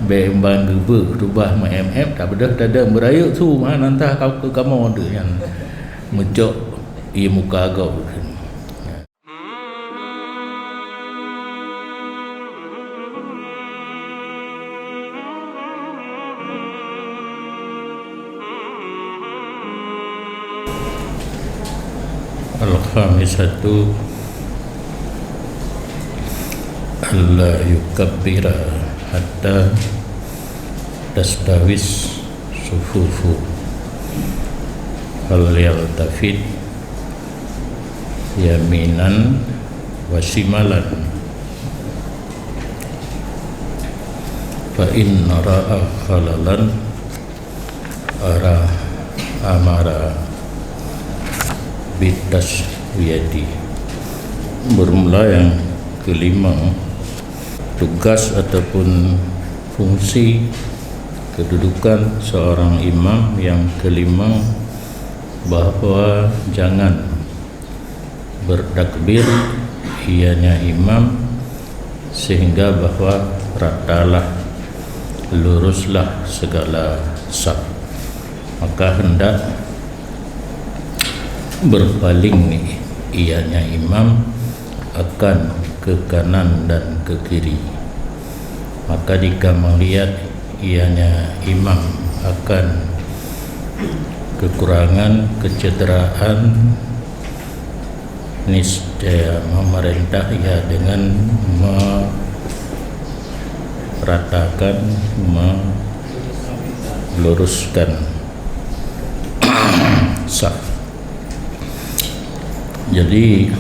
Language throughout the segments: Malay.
bembang geber rubah MF tak bedah tada beraya tu mah nantah kau ke kamu tu yang mecok ia muka agak Al-khamisatu alla yukabbira hatta tastawis sufufu hal yaltafid yaminan wa shimalan fa inna ra'a khalalan amara bitas wiyadi. Bermula yang kelima, tugas ataupun fungsi kedudukan seorang imam yang kelima, bahawa jangan bertakbir ianya imam sehingga bahawa ratalah, luruslah segala saf, maka hendak berpaling ianya imam akan ke kanan dan ke kiri. Maka jika melihat ianya imam akan kekurangan, kecederaan, niscaya memerintah ia dengan meratakan, meluruskan saf. Jadi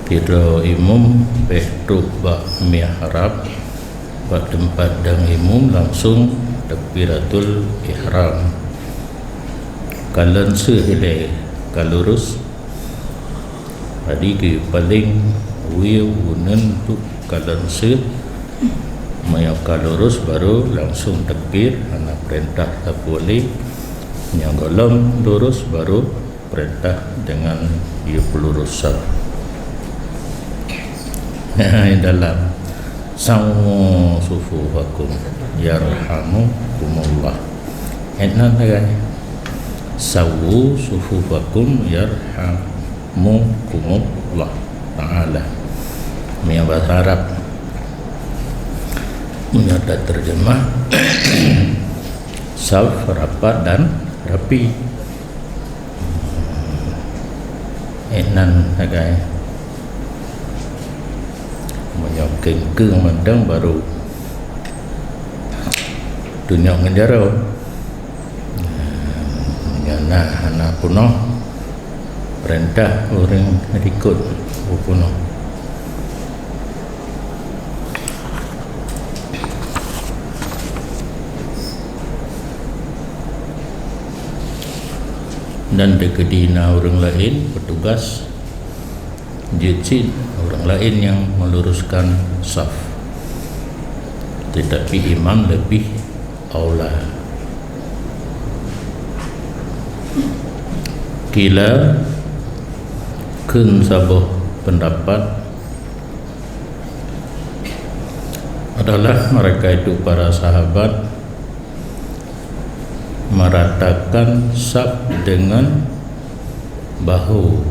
kira imam betul bak mihrab bak tempat dan imam langsung takbiratul ihram. Kalau sehile kalurus tadi ke paling wiu unen tu kalau se maya kalurus baru langsung takbir, anak perintah tak boleh yang golong lurus baru perintah dengan dia pelurus saf. Dalam sawu sufufakum yarhamukumullah. Enak kan? Sawu sufufakum yarhamukumullah ta'ala. Ini bahasa Arab. Ini ada terjemah saf rapat dan rapi. Enan agak menyokeng ke mandang baru dunia menjara menyana anak punoh perintah orang ikut punoh. Dan dekedina orang lain petugas jecin orang lain yang meluruskan saf, tetapi imam lebih aula. Kila kun sabuh pendapat adalah mereka itu para sahabat meratakan saf dengan bahu.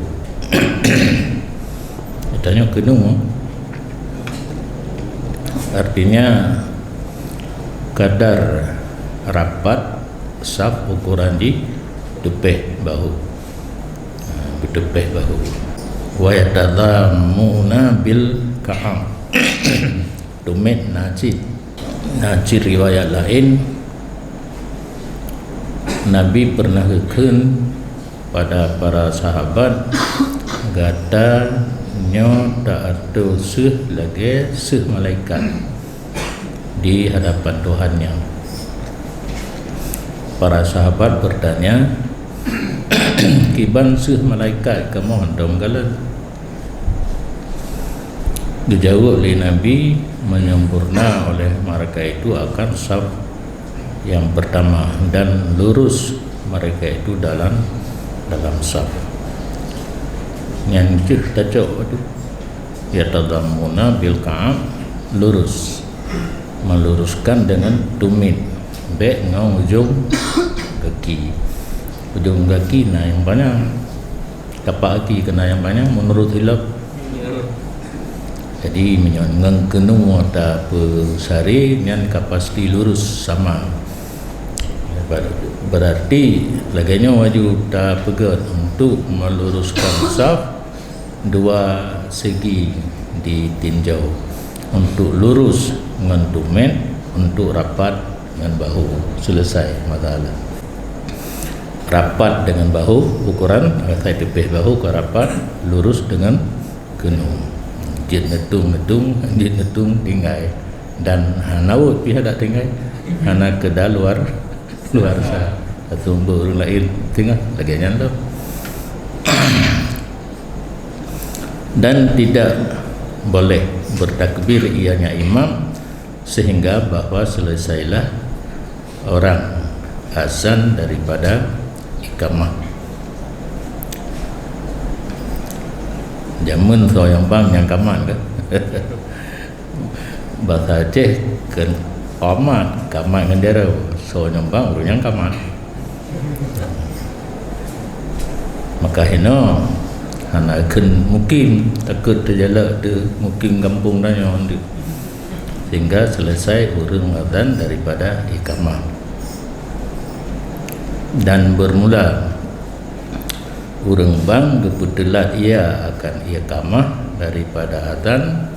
Tanya kedua, artinya kadar rapat saf ukuran di tepeh bahu, bertepeh bahu. Wa yatadhammuna bil ka'am. Tumit najid riwayat lain Nabi pernah kekun pada para sahabat gata nyo tak ada seh lagi seh malaikat di hadapan Tuhannya. Para sahabat bertanya, kiban seh malaikat kamu hendam galan? Dijawab oleh Nabi, menyempurna oleh mereka itu akan saf yang pertama dan lurus mereka itu dalam saf. Yang tajak itu ya tadammuna bil ka'ab, lurus. meluruskan dengan tumit be ngau ujung kaki. Ujung kaki na yang banyak, tapak kaki kena yang banyak menurut hilap. Jadi menyon kenu ta pesari nyan kapasti lurus sama. Berarti laganya wajib ta pegat untuk meluruskan saf dua segi ditinjau, untuk lurus dengan tumit, untuk rapat dengan bahu. Selesai masalah. Rapat dengan bahu ukuran saya tepih bahu ke rapat, lurus dengan kenu. Jit netung tinggai dan hanawut pihak tak tinggai hana kedah luar sah atau orang lain tinggal lagi nyanda. Dan tidak boleh bertakbir ianya imam sehingga bahwa selesailah orang azan daripada iqamah. Jamun so yang bang yang kaman ke bahasa Aceh kan kaman dengan dia so yang bang urang yang kaman. Maka hina hana ken mukim takut terjala de mukim kampung danya onde sehingga selesai urang azan daripada iqamah dan bermula urang bang kebetulan ia akan iqamah daripada azan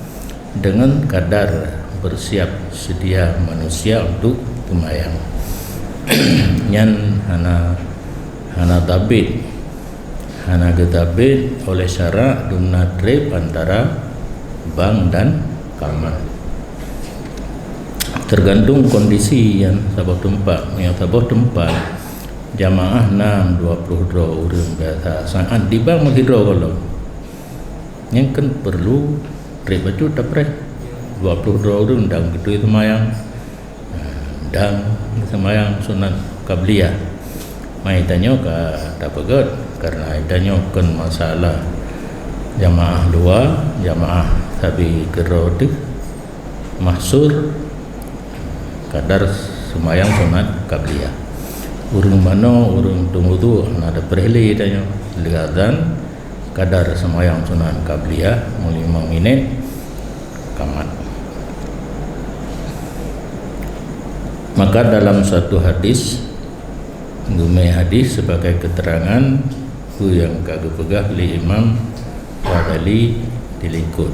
dengan kadar bersiap sedia manusia untuk sembahyang. Nyan hana tabid hana getabid oleh syarat dumna trip antara bang dan kamar. Tergantung kondisi yang sabab tempat jamaah 6-20 orang biasa saat di bang menghidro kalau yang kan perlu trip baju tapre 20 orang dan gitu semayang dan semayang sunat qabliyah mai tanya ke tak pegat karena tanya kan masalah jamaah dua jamaah tapi gerodi mahsur kadar semayang sunat qabliyah. Urung mana urung tunggu tu ada perheli tanya liatan kadar semayang sunat qabliyah 5 minit kamat. Maka dalam satu hadis Gumai hadis sebagai keterangan ku yang kagak pegah li Imam Ghazali dilikut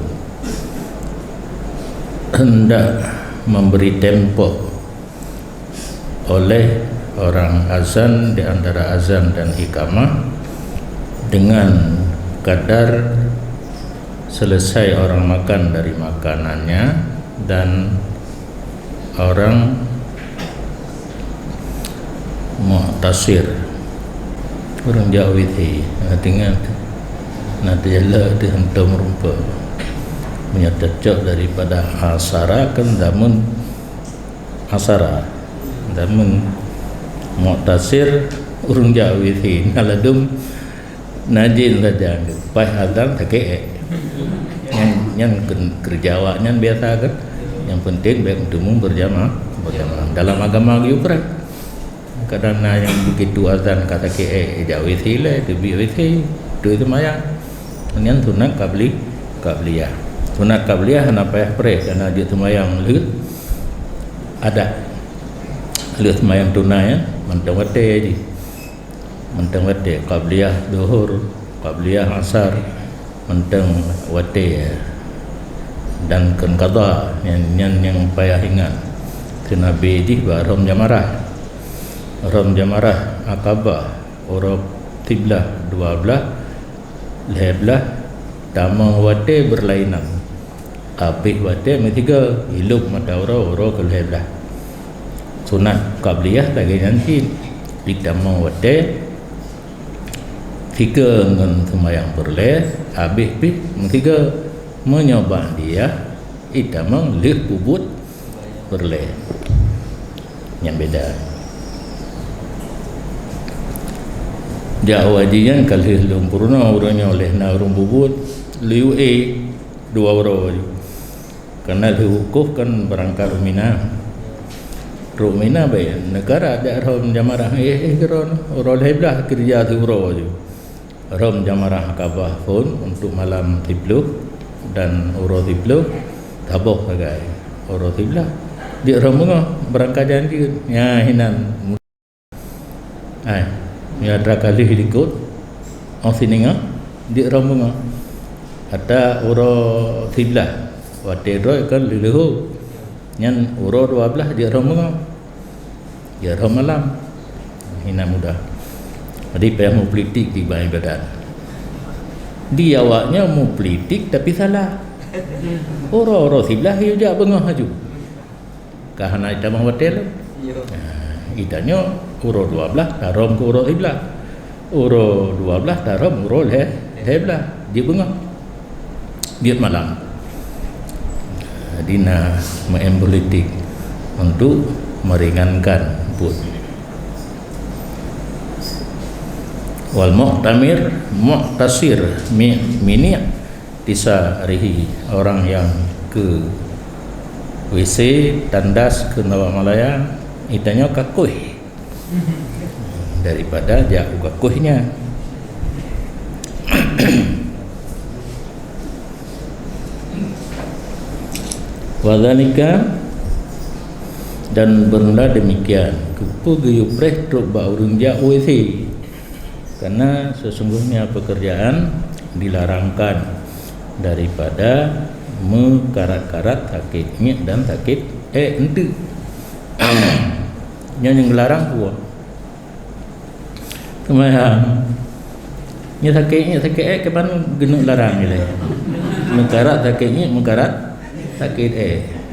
hendak memberi tempo oleh orang azan di antara azan dan iqamah dengan kadar selesai orang makan dari makanannya dan orang mu'tasir orang jauh itu tinggal nanti jala dihentam rumpah menyatakan daripada asara kan damun asara damun mu'tasir urung jauh itu naladum najin saja pai azan tak yang kerjawanya biasa kan yang penting baik untuk berjamaah dalam agama juga kadang yang begitu azan kata jauh itu lah debi itu itu maya yang sunat qabliyah sunat qabliyah kenapa ya pre karena dia semayang lut ada lut semayang tunai ya mentang wate aja mentang wate qabliyah zuhur qabliyah asar mentang wate dan kan qada yang payah ingat kena bedi barom jamarah akabah urab tiblah 12 leblah tamang wate berlainan apih wate metiga hilup mata ora ke leblah sunat qabliyah lagi nanti di tamang wate tiga dengan semayang berleh habis pi metiga menyoba dia itamang lih bubut berleh yang beda. Jauh wajian kalau lumpurna orangnya oleh na orang bubut liu dua orang Karena diwukuf kan berangkat Rumina baik negara ada rom jamarah geron orang heblah kerja tu je rom jamarah Kaabah pun untuk malam 10 dan uro 10 taboh segai uro 10 dia rom berangkat janji ya hinan ya drakali ikut sininga dia rom ada uro 11 watedro kan liluh nyan uro 12 dia rom ya rom malam hina mudah. Jadi payah mau politik di bahan badan. Dia awaknya mau politik tapi salah. Orang-orang sebelah dia je bengah haju. Kahana kita mau hotel. Itanya urut 12 tarom ke urut sebelah. Urut 12 tarom urut sebelah. Dia bengah. Dia malam. Dina main politik untuk meringankan pun. Wal mu'tamir mu'tasir mini tisarihi orang yang ke WC tandas ke Nawak Malaya itanya kakuh daripada jauh kakuhnya. Wadhalika dan bermula demikian kupu geyupreh truk baurung jauh WC karena sesungguhnya pekerjaan dilarangkan daripada mengkarat-karat sakitnya dan sakit ente yang larang gua kemayang nya sakitnya sakit ke mana genuk larang ni mengkarat sakitnya mengkarat sakit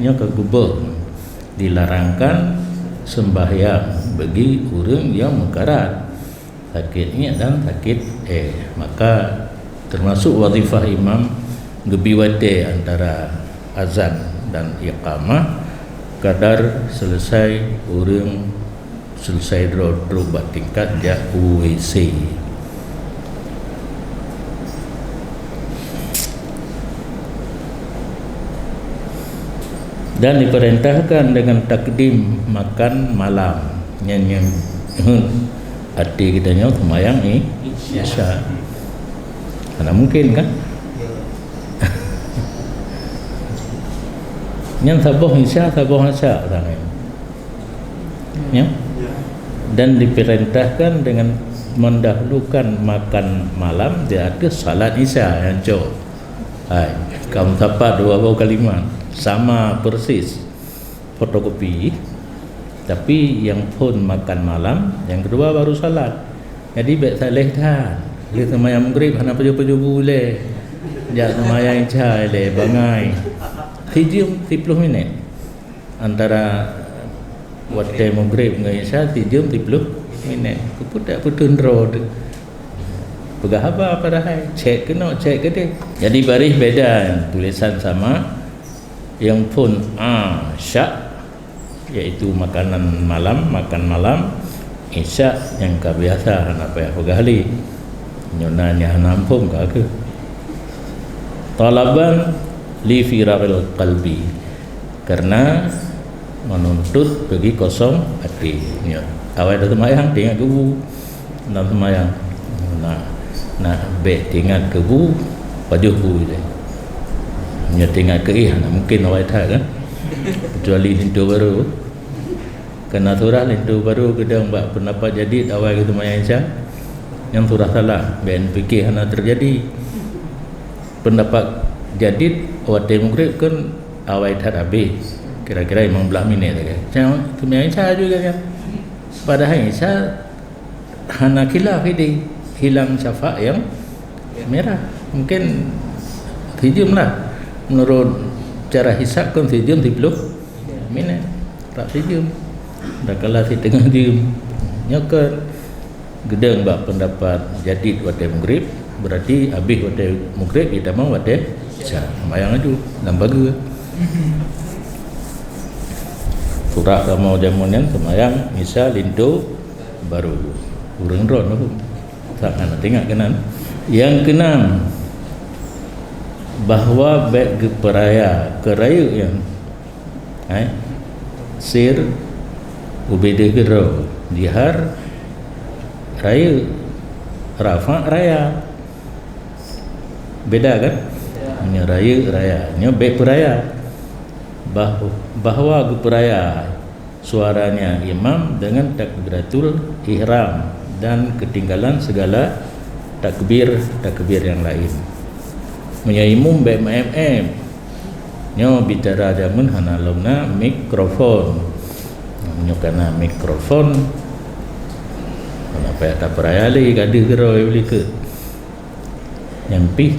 nya kegubah dilarangkan sembahyang bagi orang yang mengkarat sakitnya dan sakit maka termasuk wazifah imam gebiwate antara azan dan iqamah kadar selesai orang selesai drop tingkat ja UWC. Dan diperintahkan dengan takdim makan malam yang hati kita nyawa semayang Isya. Mana mungkin kan? Yang sabuh Isya, sabuh Isya ya? Dan diperintahkan dengan mendahulukan makan malam di atas salat Isya yang jauh. Kamu dapat dua buah kalimat sama persis fotokopi. Tapi yang pun makan malam, yang kedua baru salat. Jadi baik saleh dah. Dia semayang maghrib hana peju-peju boleh. Dia semayang isya le bangai. 30 minit. Antara waktu maghrib dengan isya 30 minit. Kepudak putun road. Pegah apa dah? Cek ke dia. Jadi baris beda tulisan sama yang pun syak iaitu makan malam isya yang kebiasa nak payah pegahli nyonanya nampung ke talaban li firaril qalbi karena menuntut bagi kosong hati awal dah semayang tinggal kebu nak semayang nak be tinggal kebu pajuh bu je tinggal ke mungkin awal tak kan kecuali lintu baru kena surah lintu baru kedang buat pendapat jadi awal kita mayang isya yang surah salah ben fikih hana terjadi pendapat jadi waktu maghrib kan awal tak habis kira-kira 15 minit kan macam mayang isya juga kan padahal isya hana khilaf ini hilang syafa' yang merah mungkin hijum lah menurut cara hisap kan sejam 10 minit tak sejam dah kalah si tengah jam nyokan gedeng bak pendapat jadid waktu maghrib berarti habis waktu maghrib kita mau waktu isya mayang aju dan bagus surah sama jamunan semayang isya lintu baru urang ron tak nak tengok kanan yang keenam bahawa baik ke peraya yang sir ubede gero jihar raya rafa raya beda kan nya raya nya baik peraya bahawa ke peraya suaranya imam dengan takbiratul ihram dan ketinggalan segala takbir yang lain menyaimum baik nyo bicara jamun hanalomna mikrofon nyo kana mikrofon kenapa tak peraya li kadi gero beli ke nyampi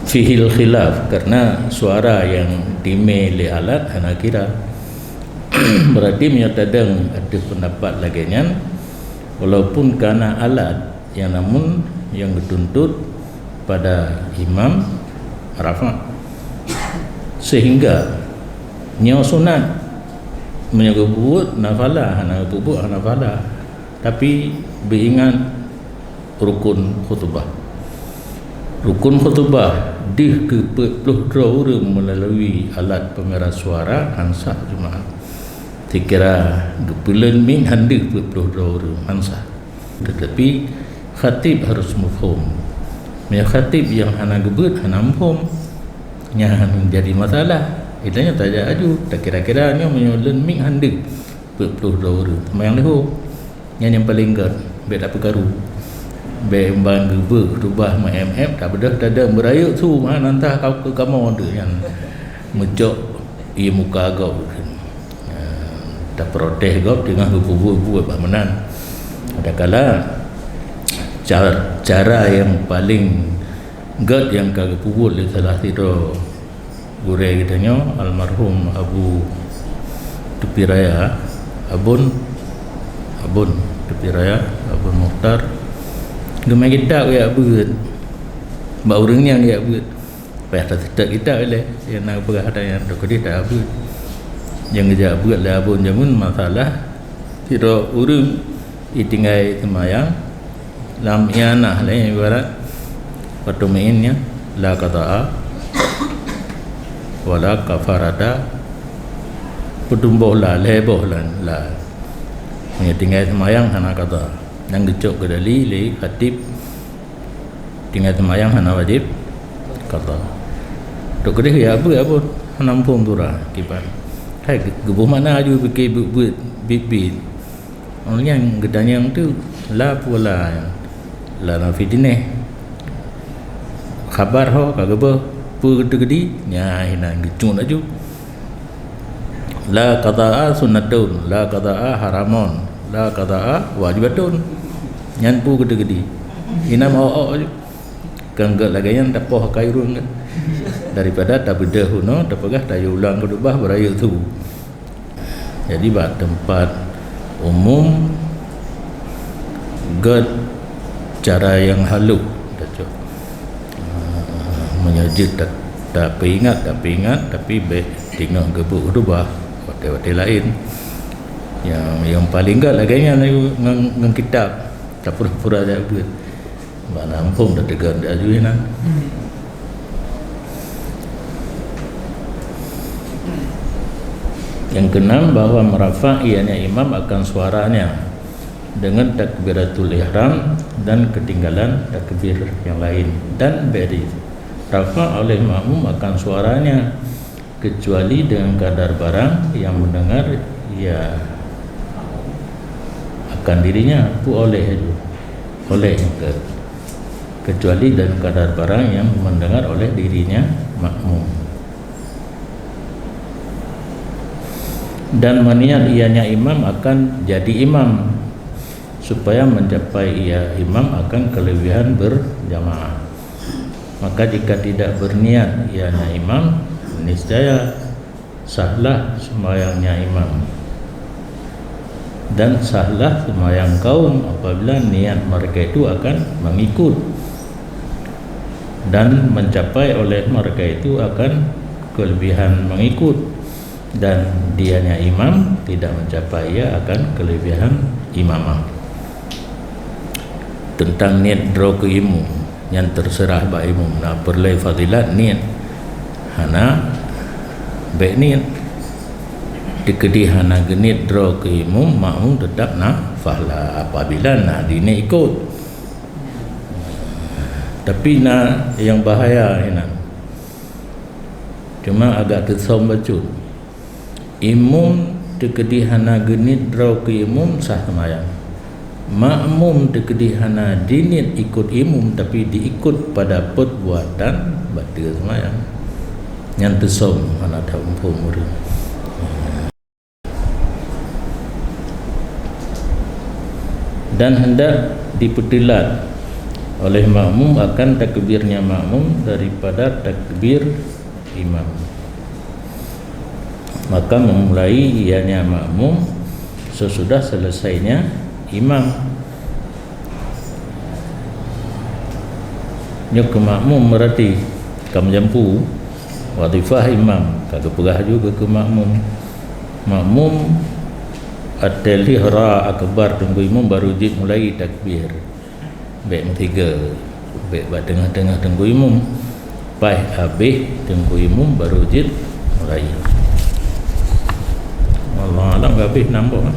fihil khilaf karena suara yang dimilih alat hana kira berarti menyatakan ada pendapat laginya walaupun karena alat yang namun yang dituntut pada imam rafa sehingga nyawa sunat menyebut nafalah hana bubuk nafalah tapi beringat rukun khutbah di ke-22 melalui alat pemerah suara hansah Jumaat dikira dupulan min handik 22 hansah tetapi khatib harus mufhum khatib yang hana gebut hana mufhum yang menjadi masalah itanya tak ada aju tak kira-kiranya menyulen min handik 22 yang leho yang paling gad beda perkara bembang gebe rubah MF tak bedah tak ada berayuk tu mana entah kau ke kamu ada yang mejok ia muka kau tak protes kau dengan buat bamenan ada kala cara yang paling gad yang kagak pubul di salah tidur gure kitanya almarhum Abu Tupiraya Abun Tupiraya Abun Mukhtar gemai kita ya buat mbak orangnya ya buat pada tidak kita oleh yang nak berada yang dokter tak buat yang kerja buat lah pun jamun masalah tidak orang itingai semayang lam ianah lah yang ibarat waktu mainnya la qata'a wala kafarada pedumboh lah leboh lah tinggal semayang hana kata yang gecok ke dali li khatib tinggal semayang hana wajib kata dok kedih ya apa hana mpung turah kipan hai gebuh mana aju fikir buat bibit orang yang gedanya yang tu la pula la nafidine khabar ho kagaba pu gedi nya hina gecun aju la qada'a sunnatun la qada'a haramun la qada'a wajibatun nyan pu gede-gede ina mau aju kangga lagayan dapoh kairun daripada tak bedah huno dapagah tayu ulang kedubah berayu tu jadi bak tempat umum gad cara yang halus dah menyajid tak ingat tapi baik tinggal gebuk kedubah waktu lain yang paling gad laganya dengan kitab tak pura-pura dah buat mana ampun dah tegan dah ajuin yang keenam bahawa merafa' ianya imam akan suaranya dengan takbiratul ihram dan ketinggalan takbir yang lain dan beri rafa' oleh makmum akan suaranya kecuali dengan kadar barang yang mendengar ia akan dirinya oleh kecuali dan kadar barang yang mendengar oleh dirinya makmum dan meniat ianya imam akan jadi imam supaya mencapai ia imam akan kelebihan berjamaah maka jika tidak berniat ianya imam niscaya sahlah sembahyangnya imam dan sahlah sembahyang kaum apabila niat mereka itu akan mengikut dan mencapai oleh mereka itu akan kelebihan mengikut dan dianya imam tidak mencapai ia akan kelebihan imamah. Tentang niat draw ke ilmu yang terserah ba imum na perle fadilat niat hana baik niat dikedi hana genit draw ke imum makmum tetap na fahla apabila na dini ikut. Tapi na yang bahaya ini cuma agak tersom bacut imum dikedi hana genit draw ke imum sah semayang, makmum dikedi hana dinit ikut imum tapi diikut pada perbuatan batil semayang yang tersom hana tampu murid. Dan hendak dipertilat oleh makmum akan takbirnya makmum daripada takbir imam, maka memulai ianya makmum sesudah selesainya imam. Nyok ke makmum berarti kam jampu wadifah imam kagak pegah juga ke makmum. Makmum at-talihra akbar tunggu imam baru jid mulai takbir baik tiga baik ba tengah-tengah tunggu imam pai habis tunggu imam baru jid mulai. Allah alam habis nampak kan?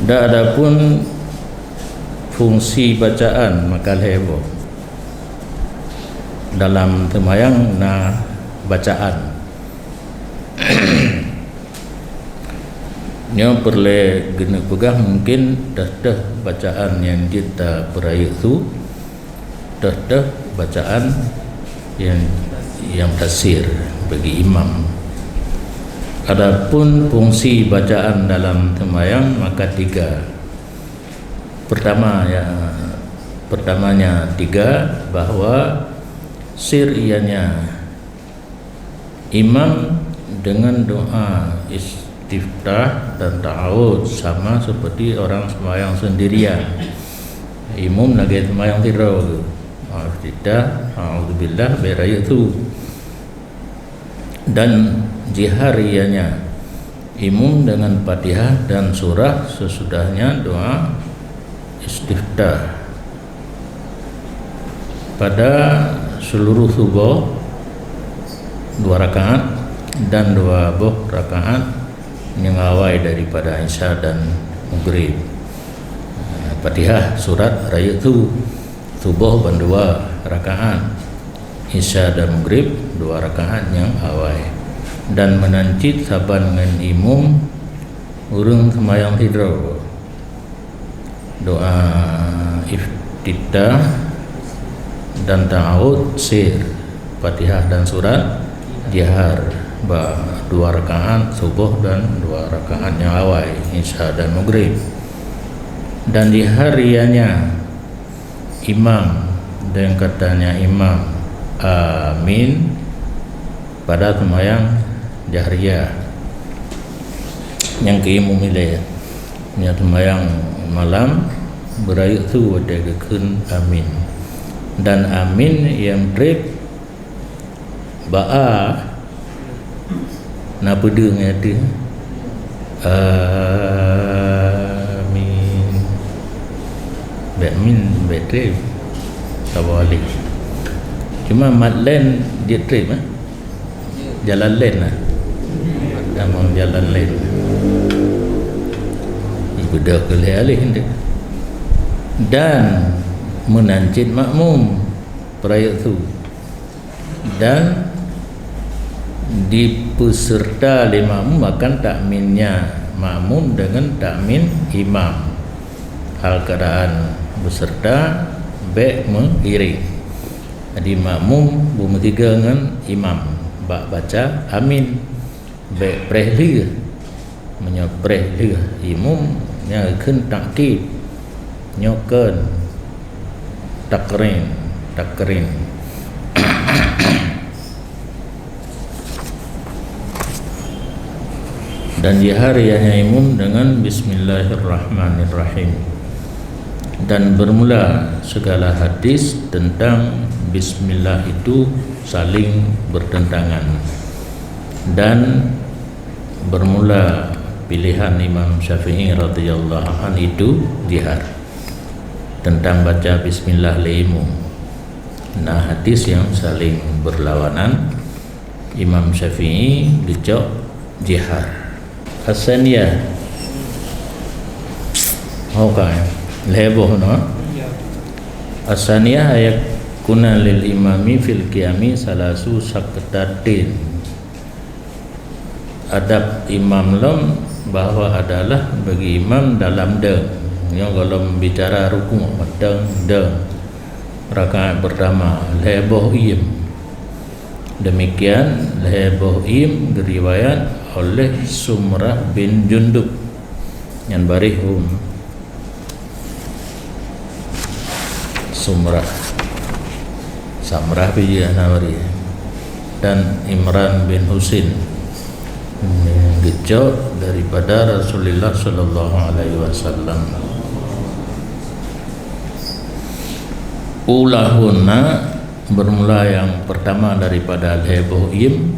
Dah ada pun fungsi bacaan makal heboh dalam temayang na bacaan nya perle gena pegah mungkin dah bacaan yang kita perayat tu dah bacaan yang tasir bagi imam. Adapun fungsi bacaan dalam temayang maka tiga. Pertamanya tiga, bahwa sir ianya imam dengan doa istiftah dan ta'awud sama seperti orang sembahyang sendirian. Imam lagi sembahyang tidur istiftah a'udzubillah beraya itu, dan jihar ianya imam dengan Fatihah dan surah sesudahnya doa istiftah pada seluruh subuh 2 rakaat dan 2 buh rakaat yang awal daripada Isya dan Maghrib. Fatihah surat raya tu subuh ban 2 rakaat, Isya dan Maghrib 2 rakaat yang awal, dan menancit saban dengan imam urang sembahyang tidur doa iftitah dan ta'awud sir Fatihah dan surat jihar 2 rakaat subuh dan 2 rakaat yang awal Isya dan Maghrib. Dan di hariannya imam dan katanya imam amin pada sembahyang jahriyah yang keimum milih yang sembahyang malam berayat tu ada kekun amin, dan amin yang trip ba'a na pedeng ada amin amin betrip tawalik, cuma madlen dia trip jalan len lah damang jalan len ibadah kelih-alih dia, dan menancit makmum perayat tu, dan dipeserta oleh makmum akan takminnya makmum dengan takmin imam, hal keadaan beserta baik mengiring. Jadi makmum bertiga dengan imam baca amin baik prehli menyepreh imam yang akan takkid nyokan takrin dan jihariannya imam dengan bismillahirrahmanirrahim, dan bermula segala hadis tentang bismillah itu saling bertentangan, dan bermula pilihan Imam Syafi'i radhiyallahu anhu itu jihar tentang baca bismillah limu. Nah, hadis yang saling berlawanan, Imam Syafi'i dicok jihar. Hasaniyah leboh no. Hasaniyah ayat kuna lil imami fil qiyami salasu saktatin. Adab imam lom bahwa adalah bagi imam dalam yang kalau bicara rukuk rakaat pertama leboh im. Demikian leboh im diriwayat oleh Sumrah bin Jundub yang barihum Samrah bin Nawari dan Imran bin Husin gejok daripada Rasulullah sallallahu alaihi wasallam. Ulahunna bermula yang pertama daripada al-hebohim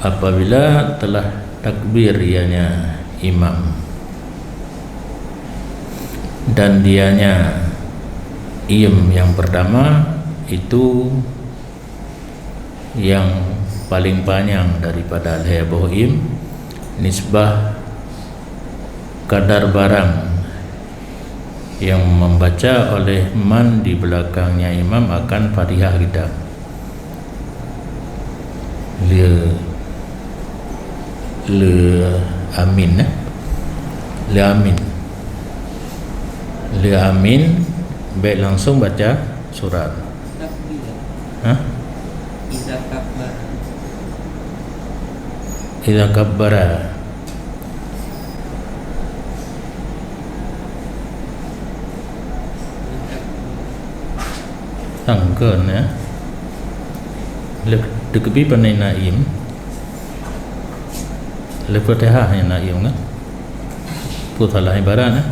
apabila telah takbir ianya imam dan dianya yang pertama itu yang paling panjang daripada al-hebohim, nisbah kadar barang yang membaca oleh man di belakangnya imam akan Fatihah kita. Le amin baik langsung baca surat. Idza kabbara tangkeun ya. Dekebi panai naim. Fatihah yang naim kan. Putalah ibarat nah.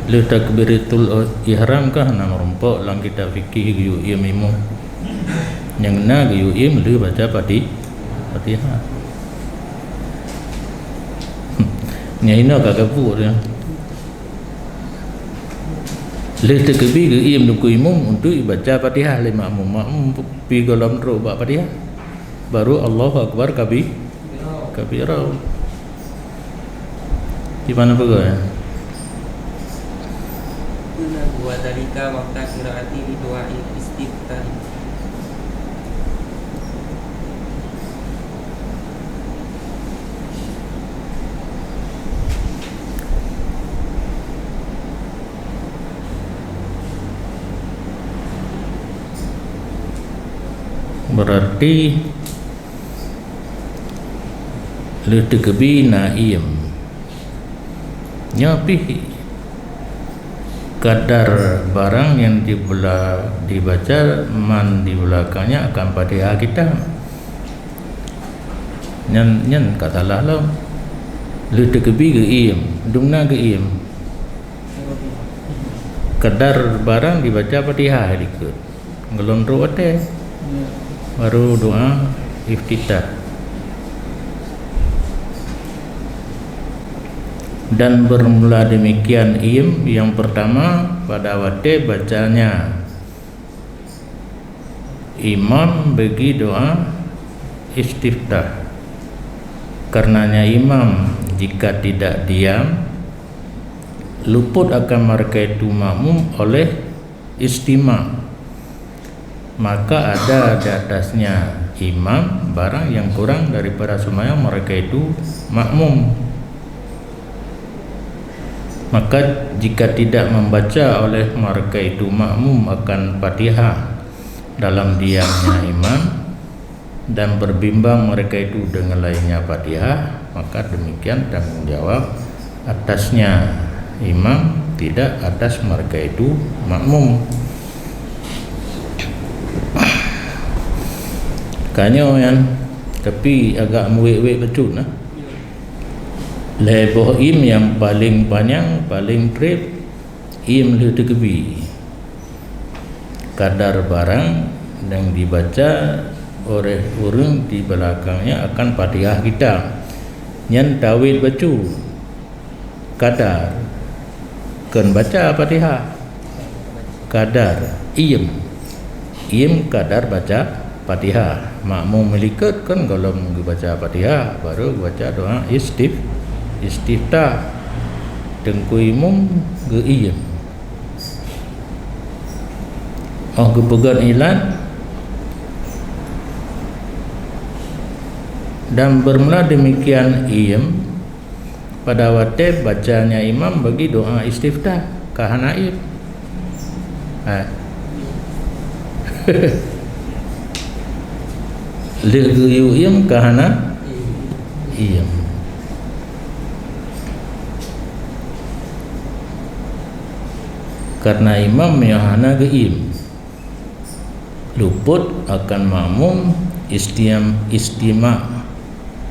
Le takbiratul ihram kah nama rompok lang kita fikih yu imam yang na yu im le baca Fatihah. Nyai kagak pur ya. Le takbir im du imam untuk baca Fatihah le makmum pi golom ro baca Fatihah baru Allahu akbar kabira. Di mana pegawai ya? Wa dalika waqta qiraati li du'ai istiftah. Berarti letekebi naim nyapi kadar barang yang dibaca man di belakangnya akan Fatihah kita. Nyan katalah lo letekebi ke im dumna ke im kadar barang dibaca Fatihah dikut ngelondro ate baru doa iftitah. Dan bermula demikian yang pertama pada waktu bacanya imam bagi doa istiftah. Karenanya imam jika tidak diam luput akan markaitu makmum oleh istima, maka ada di atasnya imam barang yang kurang daripada sembahyang markaitu makmum. Maka jika tidak membaca oleh mereka itu makmum akan Fatihah dalam diamnya imam dan berbimbang mereka itu dengan lainnya Fatihah, maka demikian tanggung jawab atasnya imam, tidak atas mereka itu makmum. Kanyo yang tapi agak muwek-wek betul nah. Leboh im yang paling panjang, paling trip im le tegebi kadar barang yang dibaca oleh orang di belakangnya akan Fatihah kita. Nyan tawil bacu kadar kan baca Fatihah kadar iem kadar baca Fatihah. Makmum melikat kan kalau baca Fatihah baru baca doa istiftah. Tengku imam ge iem gepegan ilan dan bermula demikian iem pada waktu bacanya imam bagi doa istiftah kahanaib. Lehu iem kahana iem. Karena imam yohana geim luput akan makmum istima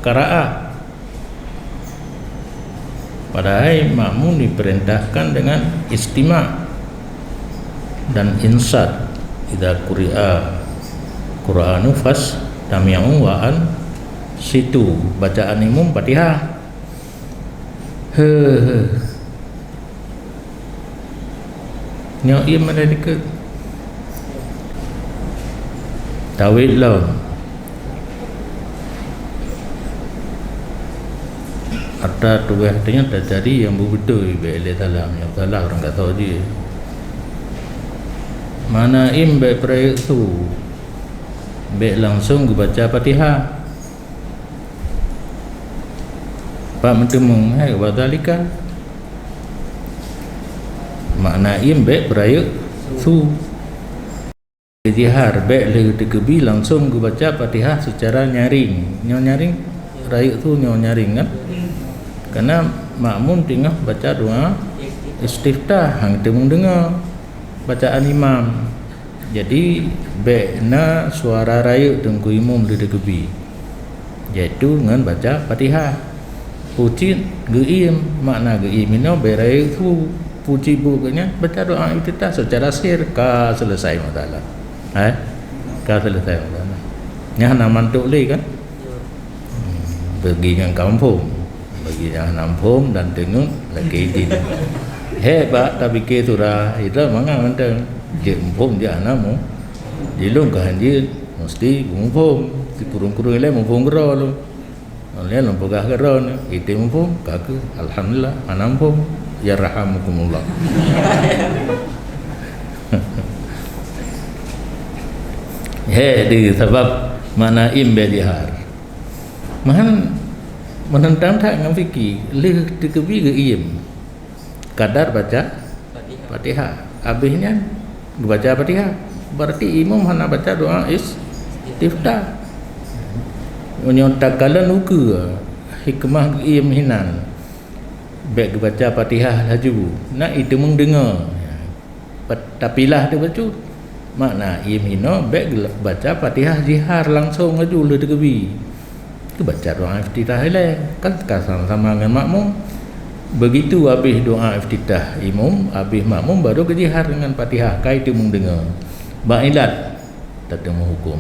qiraah. Padahal makmum diperintahkan dengan istima dan insat. Idza quri'a Qur'anu fas tami'u wa an situ. Bacaan imam Fatihah. Nyak ia mana dekat tawil lah ada tugas artinya tak jadi yang betul betul salam yang salah orang tak tahu dia mana im baik proyek tu baik langsung baca Fatihah Pak mentemung wadhalika makna im baik proyek tu jihar baik le dikebi langsung baca Fatihah secara nyaring rakyat tu nyaring kan karena makmum tengah baca doa istiftah hang temung dengar bacaan imam. Jadi baikna suara rakyat tengku imam le dikebi iaitu dengan baca Fatihah. Puji geim makna geim ino berai tu puji bukannya baca doa istiftah secara sir ka selesai masalah. Ka selesai masalah. Nya namantuk le kan. Pergi dengan kampung. Bagi yang nampung dan tengok lagi di. Hebat tapi ke surah itu mangang mentang je mumpung je anamu. Dilung ka hanjir mesti mumpung si kurung-kurung le mumpung gero lu. Oleh lampu gah gero itu mumpung kaku alhamdulillah anampung ya rahamukumullah. Di sebab mana imbe dihar. Menentang tak dengan fikir leh dikebi ke iem kadar baca Fatihah habisnya baca Fatihah berarti imam hana baca doa istiftah menyontak kala nuka hikmah iem hinan baik baca Fatihah laju nak itu mendengar tapi lah dia baca makna iem hino baik baca Fatihah jihar langsung laju le dikebi itu baca doa iftitah le kan sama dengan makmum. Begitu habis doa iftitah imam, habis makmum baru kejihar dengan Fatihah kai itu mendengar. Ba ilat tetemu hukum.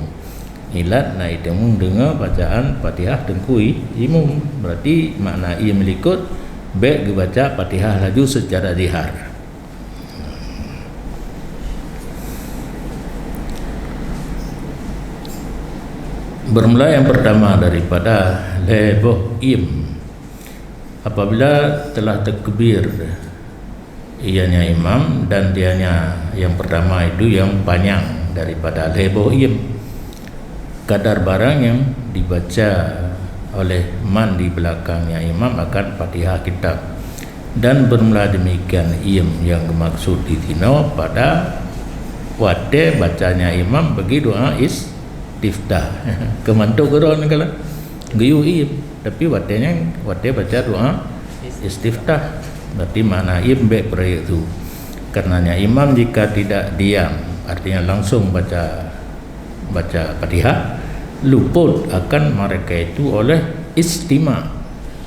Ilat na itu mendengar bacaan Fatihah tengkui imam. Berarti makna ia melikut baik baca Fatihah laju secara jihar. Bermula yang pertama daripada leboh im apabila telah takbir ianya imam dan dianya yang pertama itu yang panjang daripada leboh im kadar barang yang dibaca oleh man di belakangnya imam akan Fatihah kitab dan bermula demikian im yang dimaksud di sini pada waktu bacanya imam bagi doa istiftah kemantuk geron kalau gayu im tapi waktu baca doa istiftah berarti mana im baik proyek itu karenanya imam jika tidak diam artinya langsung baca Fatihah luput akan mereka itu oleh istima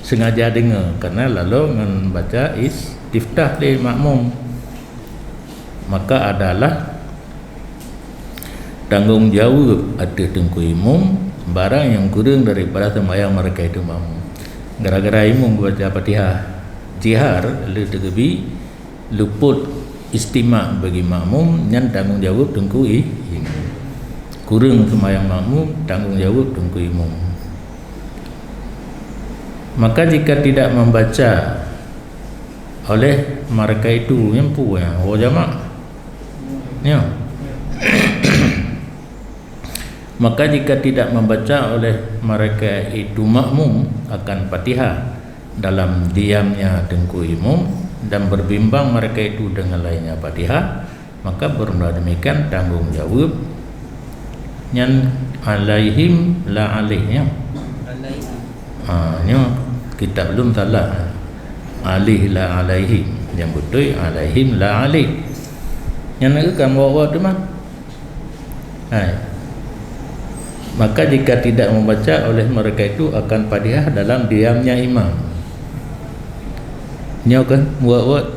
sengaja dengar karena lalu membaca istiftah di makmum maka adalah tanggungjawab atas tengku imam barang yang kurang daripada sembahyang mereka itu makmum. Gara-gara imam baca Fatihah jihar le tegebi luput istimak bagi makmum yang tanggungjawab tengku imam. Kurang sembahyang makmum tanggungjawab tengku imam. Maka jika tidak membaca oleh mereka itu yang punya jamaah ya. Maka jika tidak membaca oleh mereka itu makmum akan Fatihah dalam diamnya tengku imam dan berbimbang mereka itu dengan lainnya Fatihah, maka bermula demikian tanggungjawab yang alaihim la alaihnya. Kita belum salah. Alih la alaihim, yang betul alaihim la alaih. Yang nak kan bawa tu mah. Maka jika tidak membaca oleh mereka itu akan Fatihah dalam diamnya imam. Nyo kan buat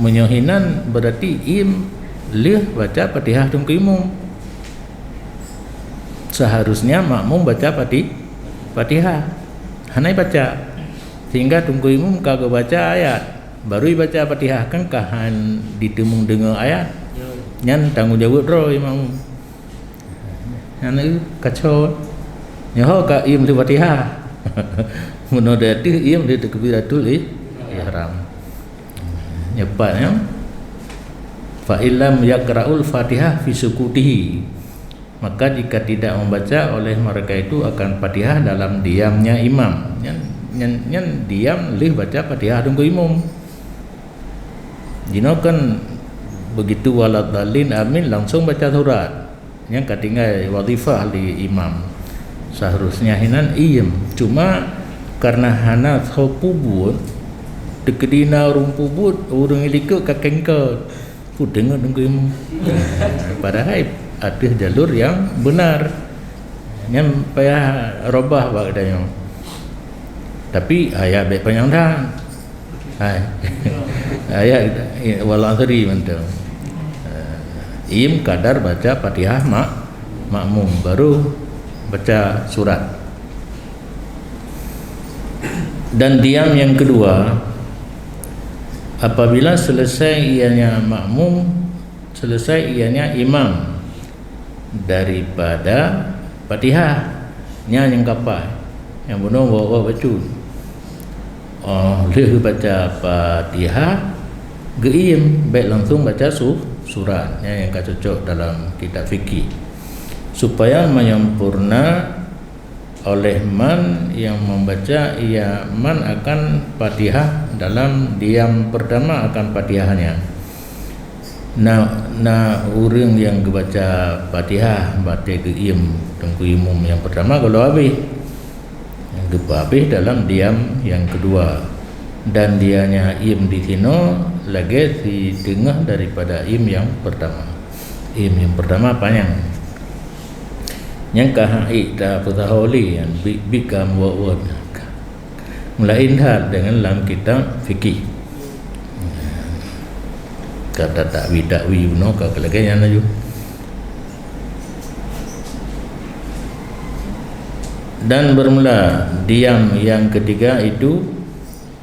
menyohinan berarti im leh baca Fatihah tengku imam. Seharusnya makmum baca Fatihah. Hanai baca sehingga tengku imam kagak baca ayat baru baca Fatihah kan kahan ditemung dengan ayat. Nyan tanggungjawab ro imam. Yang kacau. Nyaho ka im di Fatihah. Menodati im di takbiratul ihram. Nyepatnya fa illam yaqra'ul Fatihah fi sukutihi. Maka jika tidak membaca oleh mereka itu akan Fatihah dalam diamnya imam. Nyan diam lih baca Fatihah tunggu imam. Jino kan begitu waladhalin amin langsung baca surat. Yang ketinggal wadifah di imam. Seharusnya hinan iem. Cuma karena hana pubut dekedina urung pubut urung ilikut kakengke pudeng tunggu imam. Padahal ada jalur yang benar. Yang payah robah bagdanya. Tapi ayat baik panjang dah. Ayat wal asri mantu. Im kadar baca Fatihah makmum baru baca surat. Dan diam yang kedua apabila selesai ianya makmum, selesai ianya imam daripada Fatihah nya yang kapai yang benar bawa baca leh baca Fatihah geim baik langsung baca surat yang cocok dalam kitab fikih supaya menyempurna oleh man yang membaca ia man akan Fatihah dalam diam pertama akan Fatihahnya. Nah orang yang baca Fatihah baca geim tengku imam yang pertama kalau habis yang habis dalam diam yang kedua dan dianya im di sino lagi di tengah daripada im yang pertama. Im yang pertama panjang yang kahai dah petaholi yang bikam wawad melain hal dengan dalam kitab fikih kata takwi no kalaganya naju. Dan bermula diam yang ketiga itu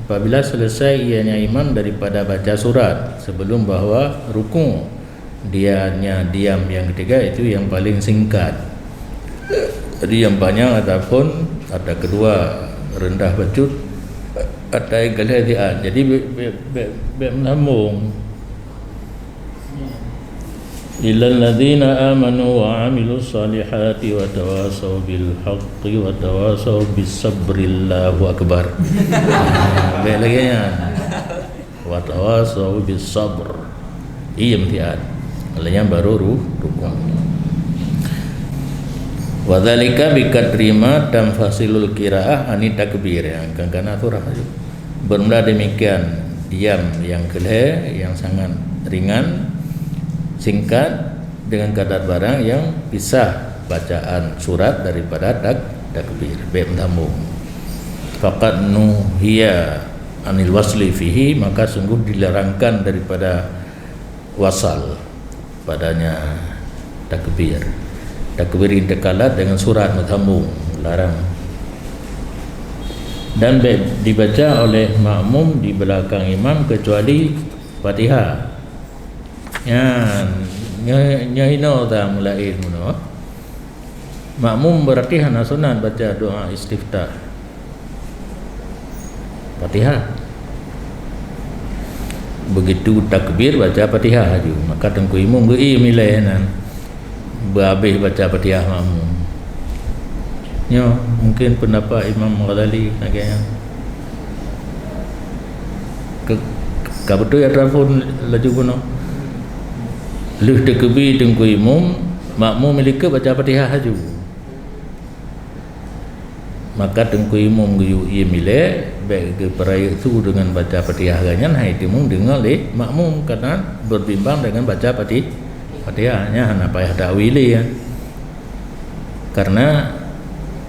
apabila selesai ianya imam daripada baca surat sebelum bahawa rukuk. Dianya diam yang ketiga itu yang paling singkat. Jadi yang panjang ataupun ada kedua rendah bacut ada yang kelihatan. Jadi melambung illal ladzina amanu wa 'amilus salihati wa tawasaw bil haqqi wa tawasaw bis sabri. Allahu akbar. Baik lagi nya. Wa tawasaw bis sabr. Iem tiad. Alanya baru rukun. Wa dzalika bi kadrima tamfasilul qiraah ani takbir yang kana surah. Bermula demikian diam yang keleh yang sangat ringan singkat dengan kadar barang yang pisah bacaan surat daripada takbir baik sambung. Faqad nuhiya anil wasli fihi maka sungguh dilarangkan daripada wasal padanya takbir. Takbir intikalat dengan surat bersambung, larang. Dan dibaca oleh makmum di belakang imam kecuali Fatihah. Nya hino ta mulai muno. Makmum berarti hana sunat baca doa istiftah. Fatihah. Begitu takbir baca Fatihah aja. Maka tengku imam milih nan. Berhabis baca Fatihah makmum. Mungkin pendapat Imam Ghazali agaknya. Betul ya telefon laju pun. Leh takbir tengku imam, makmum milik baca Fatihah aja. Maka tengku imam ia milih baik ke peraya itu dengan baca Fatihah ganyan hai timung dengar le makmum karena berbimbang dengan baca Fatihahnya hana payah takwili ya. Karena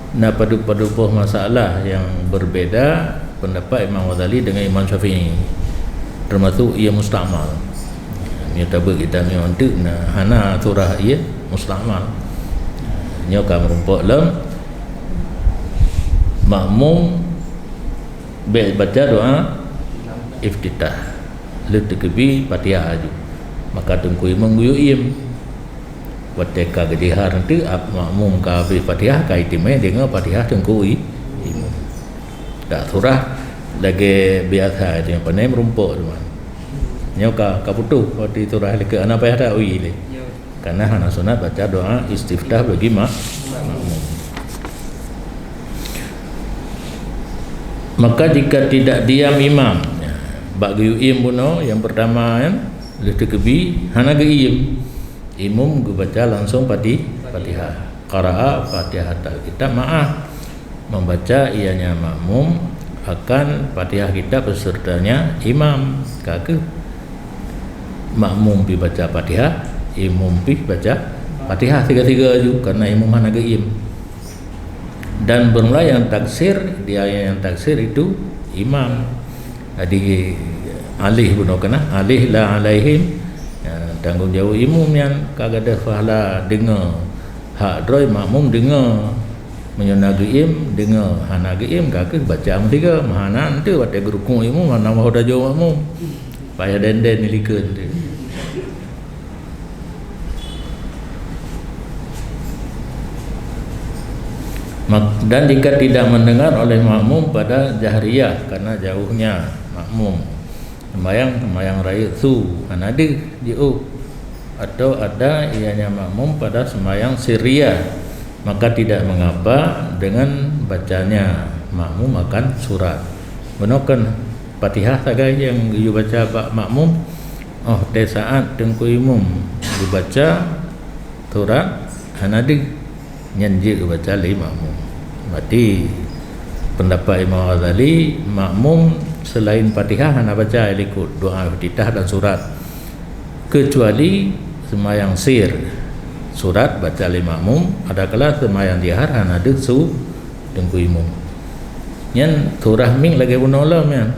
padu-padu masalah yang berbeda pendapat Imam Ghazali dengan Imam Syafi'i, termasuk ia mustamal. Ia tahu kita ni untuk hana surah ia mustamal. Ia akan merumpuk dalam makmum baca doa iftitah letakbi Fatihah aja. Maka tengku imam guyuim wateka gedihar nanti makmum ka habis Fatihah ka itimai dengar Fatihah tengku imam. Tak surah lagi biasa dia pandai merumpuk teman. Nyo ka putu waktu surah lagi ana payah tak ui le. Karena hana sunat baca doa istiftah bagi makmum. Maka jika tidak diam imam, bak guyuim puno yang pertama kan letakbi hana guyuim. Imam baca langsung Fatihah. Qara'a Fatihah kita maaf membaca ianya makmum akan Fatihah kita pesertanya imam. Kake makmum pi baca Fatihah, imam pi baca Fatihah tiga-tiga aja karena imam hana guyuim. Dan bermula yang taksir, dia yang taksir itu imam. Jadi alih buno kena alih la alaihim. Tanggungjawab imam yang kagak ada fahala dengar hak droi makmum dengar menyana guyim dengar hana guyim kagak baca tiga mahana nanti waktu gerukung imam mana mau dah jawab makmum payah denden nilikeun tu. Dan jika tidak mendengar oleh makmum pada jahriyah karena jauhnya makmum sembahyang raya su anade jiu atau ada ianya makmum pada sembahyang sirriyah maka tidak mengapa dengan bacanya makmum akan surat. Benakan Fatihah saja yang dibaca pak makmum. Di saat tengku imam dibaca surat anade nyanji baca li makmum. Berarti pendapat Imam Ghazali makmum selain Fatihah hana baca ikut doa iftitah dan surat kecuali sembahyang sir surat baca li makmum ada kala sembahyang jahar hana ada su tengku imam nyan surah ming lagi bunolam yan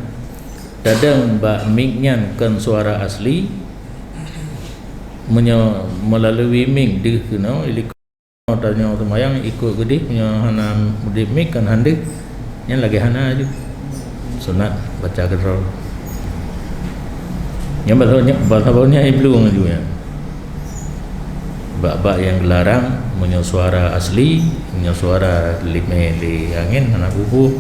dadang ba ming nyan kan suara asli melalui ming di kena ilik tanya sembahyang ikut gede punya hana mudi ming kan hande nyan lagi hana aja sunat baca kedua. Yang bahasanya iblu juga. Bab-bab yang dilarang punya suara asli, punya suara lime di angin anak bubu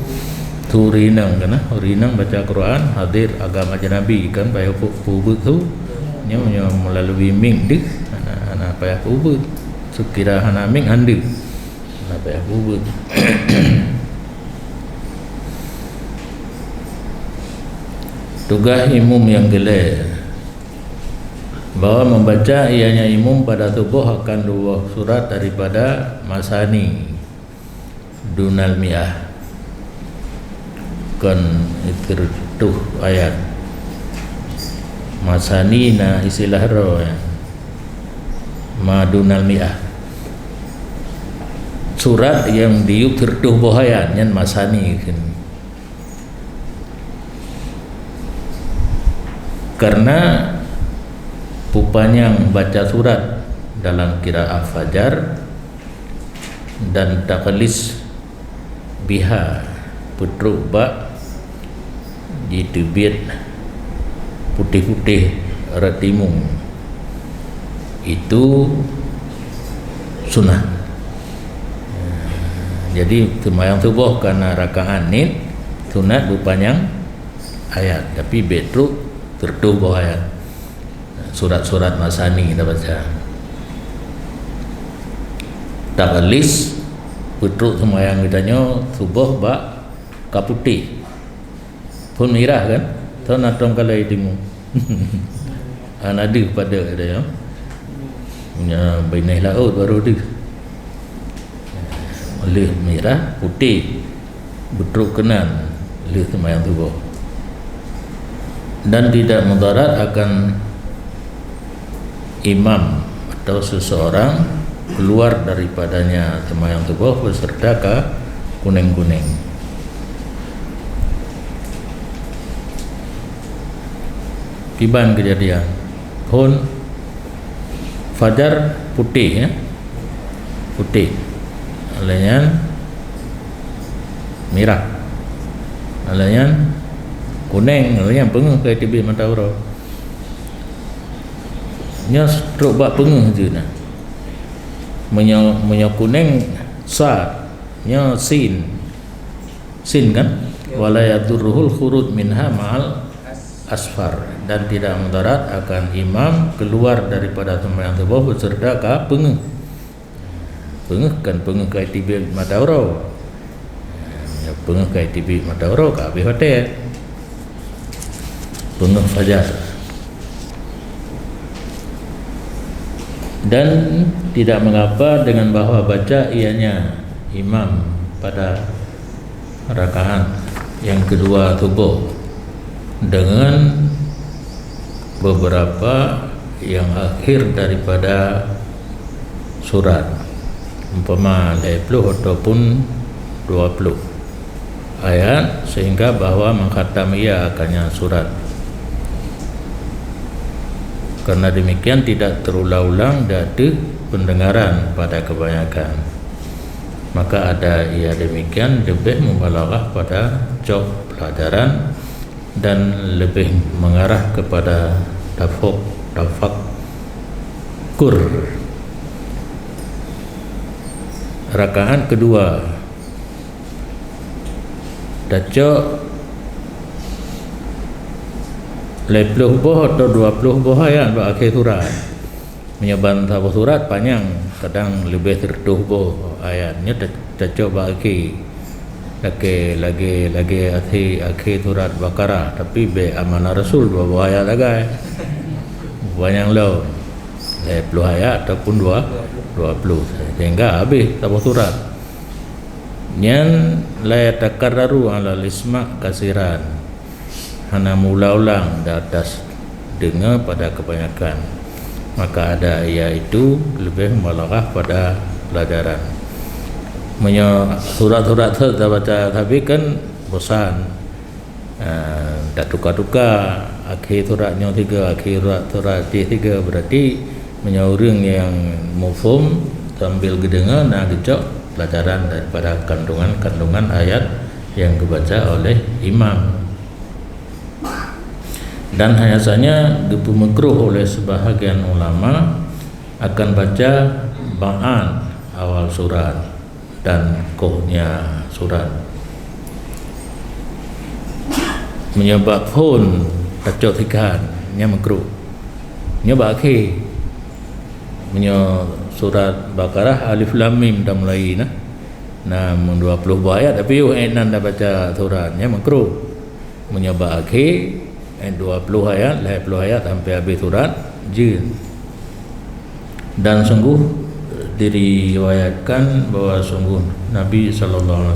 tu rinang kana rinang baca Quran hadir agama Nabi kan payah bubu tu nya melalui ming dik anak payah bubu sekira hana ming hande anak payah bubu. Tugas imam yang gelar bahwa membaca ianya imam pada tubuh akan dua surat daripada masani dunal mi'ah kan itu ayat masani na istilah roh ya ma dunal mi'ah surat yang diuk tertuh bohayan yang masani kan. Karena pupanyang baca surat dalam qiraah fajar, dan taqlis biha putruk ba di tebit putih-putih ratimung itu sunnah. Jadi sembahyang subuh karena rakaat ni sunat berpanjang ayat, tapi betruk tertuh bawah ayat. Surat-surat masani kita baca. Taqlis putruk sembahyang kitanya subuh ba kaputi pun merah kan, tahu natong kalau itimu ada pada ada ya punya bainah laut baru dia oleh merah putih putruk kenan oleh sembahyang subuh, dan tidak mudarat akan imam atau seseorang keluar daripadanya sembahyang subuh beserta ke kuning-kuning. Kiban kejadian pun fajar putih ya, putih alayan merah alayan kuning alayan pengeh ke tibik matahari nya struk bak pengeh je nah menyo kuning sa nya sin kan wala yadurruhul khurud minha ma'al asfar, dan tidak mudarat akan imam keluar daripada sembahyang subuh beserta ka pengeh kan pengeh kai tibik matahari ya pengeh kai tibik matahari ka habis hotel pengeh fajar. Dan tidak mengapa dengan bahawa baca ianya imam pada rakaat yang kedua subuh dengan beberapa yang akhir daripada surat, umpama 50 ataupun 20 ayat, sehingga bahawa mengkhatam ia akannya surat. Karena demikian tidak terulang-ulang dada pendengaran pada kebanyakan, maka ada ia demikian lebih membalaghah pada job pelajaran dan lebih mengarah kepada tafakkur. Rakaat kedua daco 50 buah atau 20 buah ayat berakhir surat, menyeban satu surat panjang, kadang lebih tertuh buah ayatnya daco berakhir lagi akhir surat Baqarah, tapi be amanah Rasul dua ayat lagi banyak lo 10 ayat ataupun 20 sehingga habis satu surat. Yang la takarraru ala lisma kasiran, hana mula-ulang di atas dengar pada kebanyakan, maka ada iaitu lebih membalaghah pada pelajaran. Surat-surat kita baca tapi kan bosan, tak tukar-tukar akhir suratnya 3, akhir surat 3, berarti menyaurung yang mufhum sambil gedengar nak gecok pelajaran daripada kandungan ayat yang dibaca oleh imam. Dan biasanya dimakruh oleh sebahagian ulama akan baca ba'an awal surat dan kohnya surat, menyebabkan tercotikan nya makruh nya baki menyo surat Baqarah alif lam mim dah mulai nah 20 ayat tapi enan dah baca suratnya makruh, menyebabkan 20 ayat 50 ayat sampai habis surat je. Dan sungguh diriwayatkan bahawa sungguh Nabi SAW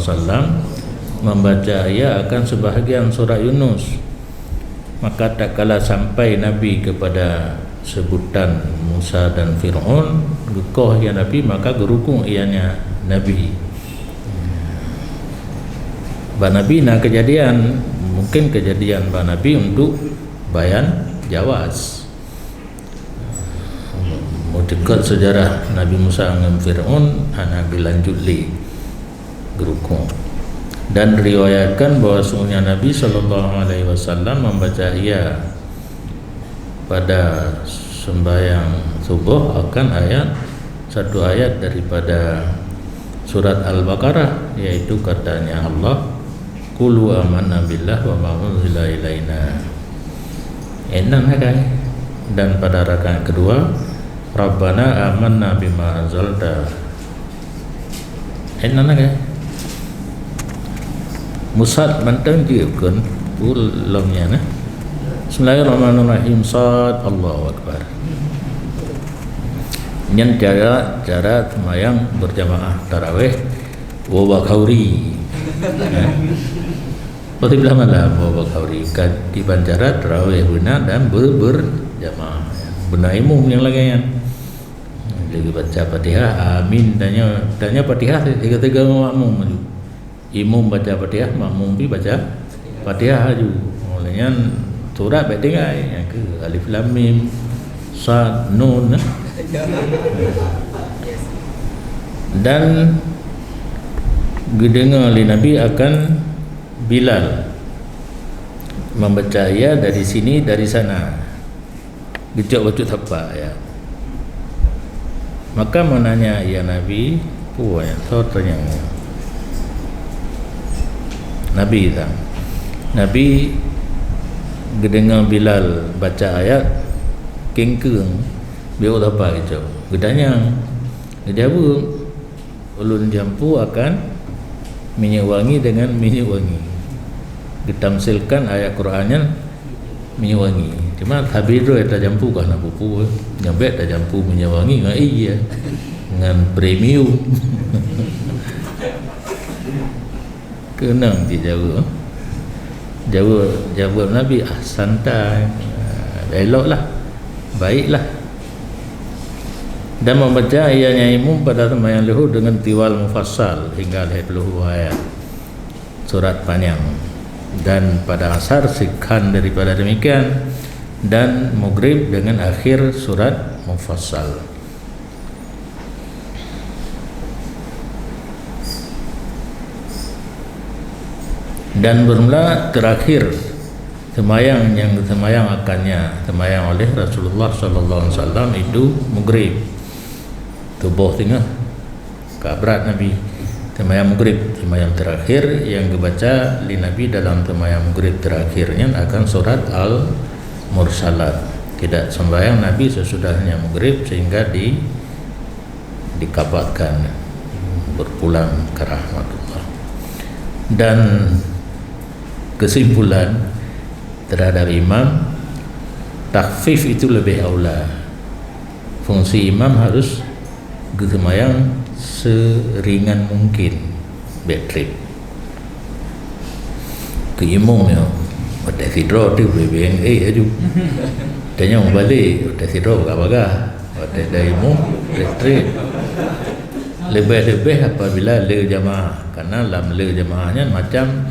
membaca ayat akan sebahagian surah Yunus, maka tak kala sampai Nabi kepada sebutan Musa dan Fir'aun gekoh ya Nabi, maka gerukung ianya Nabi Nabi nak kejadian, mungkin kejadian Nabi untuk bayan jawas Mutikot sejarah Nabi Musa dengan Fir'aun hana dilanjut li gerukung. Dan riwayatkan bahawa sungguhnya Nabi SAW membaca ia pada sembahyang subuh akan satu ayat daripada surat Al-Baqarah, yaitu katanya Allah, qulu amanna billah wa ma unzila ilaina. Enak kan? Dan pada rakaat kedua, Rabbana amanna bima anzalta. Enak kan? Musad mantang dia kan ulangnya nah. Bismillahirrahmanirrahim. Sad, Allahu akbar. Nyen cara semayang berjamaah tarawih wa kauri. Pasti bilang malam wa kauri kan di bancara tarawih benar dan berjamaah. Benar imam yang lagian. Lagi baca Fatihah, amin, tanya Fatihah tiga-tiga makmum maju. Imam baca Fatihah, makmum pi baca Fatihah aju. Olehnya surat baik dengar yang ke alif lam mim sad nun. Dan didengar oleh Nabi akan Bilal membaca ayat dari sini dari sana. Gecok-gecok apa ya. Maka menanya ya Nabi, puanya tanya Nabi tak. Nabi gedengar Bilal baca ayat kengkeng biar apa itu. Gedanya dia pun ulun jampu akan minyak wangi dengan minyak wangi. Ditamsilkan ayat Qurannya minyak wangi. Cuma habiro eta jampu kah nak pupu. Nyampe tak jampu minyak wangi dengan iya. Dengan premium. Kenang di Jawa. Jawa Nabi santai. Eloklah. Baiklah. Dan membaca ayatnya imam pada sembahyang luhur dengan tiwal mufassal hingga 20 ayat surat panjang. Dan pada asar sikhan daripada demikian, dan maghrib dengan akhir surat mufassal. Dan bermula terakhir sembahyang yang sembahyang akannya sembahyang oleh Rasulullah sallallahu alaihi wasallam itu maghrib. Tubuh tengah kabrat Nabi sembahyang maghrib, sembahyang terakhir yang dibaca li Nabi dalam sembahyang maghrib terakhirnya akan surat Al-Mursalat. Tidak sembahyang Nabi sesudahnya maghrib sehingga dikabarkan berpulang ke rahmatullah. Dan kesimpulan terhadap imam, takhfif itu lebih aula. Fungsi imam harus sembahyang seringan mungkin bed trip ke imam ya ada sidro tu BBNA aju tanya mau balik ada sidro bagah ada imam bed trip lebih-lebih apabila le jamaah, karena dalam le jamaahnya macam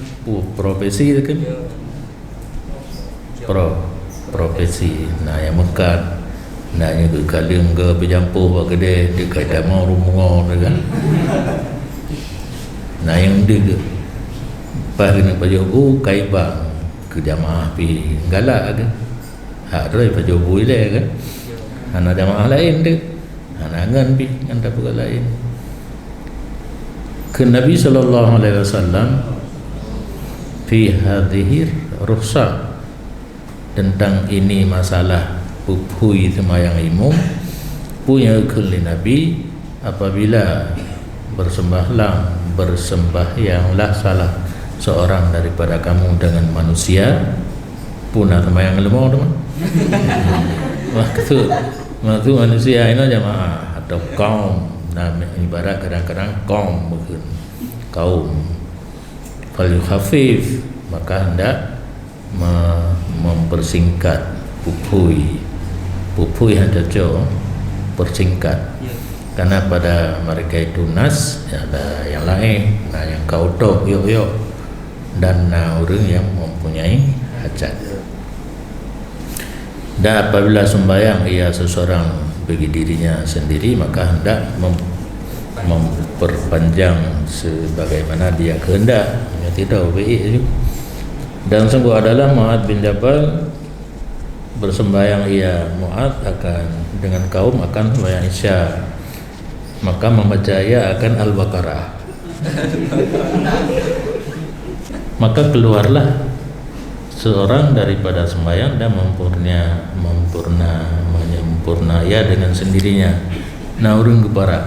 profesi kan profesi nah yang mekat naknya ke kaleng ke pejampuh buat kedai dia kata mau rumah kan nah yang dia ke pas kena pajobu kaibang ke jamaah pi galak ke hak roi pajobu ile kan ana jamaah lain dia anangan pi anda bukan lain ke Nabi sallallahu alaihi wasallam fi hadhihi rukhsah tentang ini masalah pupui sembahyang imam punya kali Nabi apabila bersembahyanglah salah seorang daripada kamu dengan manusia punah sembahyang lemah teman maksud manusia ini jamaah atau kaum nah ibarat kadang-kadang kaum mungkin kaum fal khafif maka hendak mempersingkat pupui yang cocok persingkat karena pada mereka itu nas ada yang lain nah yang kautok yuk dan orang yang mempunyai hajat. Dan apabila sembahyang ia seseorang bagi dirinya sendiri, maka hendak memperpanjang sebagaimana dia kehendak. Ya, tidak baik. Dan sungguh adalah Mu'adz bin Jabal bersembahyang Mu'adz akan dengan kaum akan sembahyang Isya, maka membaca akan Al-Baqarah. Maka keluarlah seorang daripada sembahyang dan menyempurnaya dengan sendirinya. Nah, urang kepara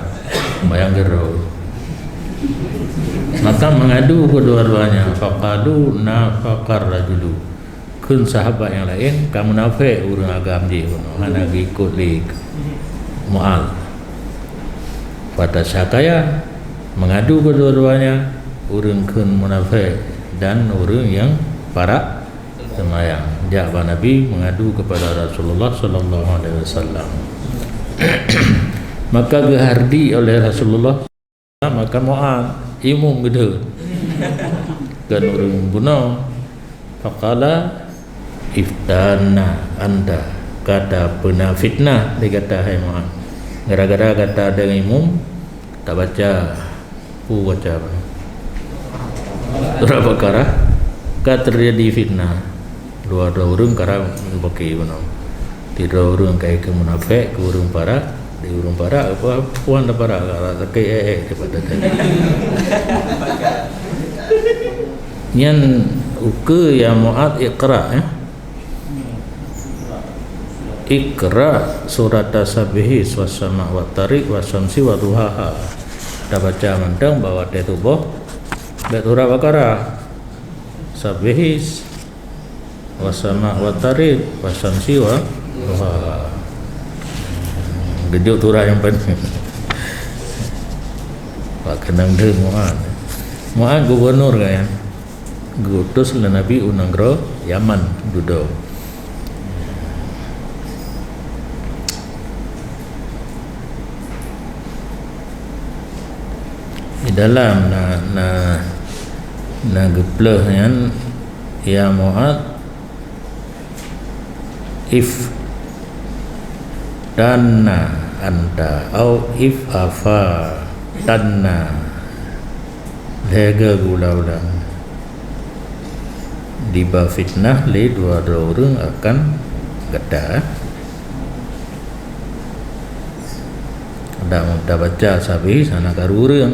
sembahyang gero, maka mengadu kedua-duanya. Faqadu nafaqar rajulu, kun sahabat yang lain kamu nafik urang agam je mana ikut li Mu'adz. Pada syakaya mengadu kedua-duanya, urang kun munafik dan urang yang para sembahyang. Jawab Nabi mengadu kepada Rasulullah sallallahu alaihi wasallam. Maka gehardi oleh Rasulullah, maka Mu'adz imum gitu kan urang bunuh. Faqala iftana anda, kata pena fitnah dikata hai Mu'adz, gara-gara kata ada imum tak baca baca surah Baqarah, ka terjadi fitnah. Dua urang kara pakai bunuh, tidak urang kai ke munafik, ke urang para di urang para apa puan da para kai daripada tadi. Nyan uke ya Mu'adz iqra ya. Iqra surat Tasabihis was-sama' wat-tariq was-syamsi wa duhaha. Dah baca mentang bahawa dia tubuh surah Baqarah, Sabihis was-sama' wat-tariq was-syamsi wa duhaha. Geduk turah yang penting. Pak kenang dia Mu'adz gubernur kan, gutus oleh Nabi unanggro Yaman duduk. Di dalam na gepleh yan ya Mu'adz if dana anta au if afa dana lega gula-gula di bawah fitnah le dua orang akan gada. Dah baca sabi sana karurang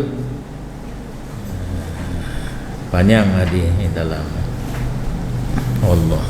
panjang di dalam Allah.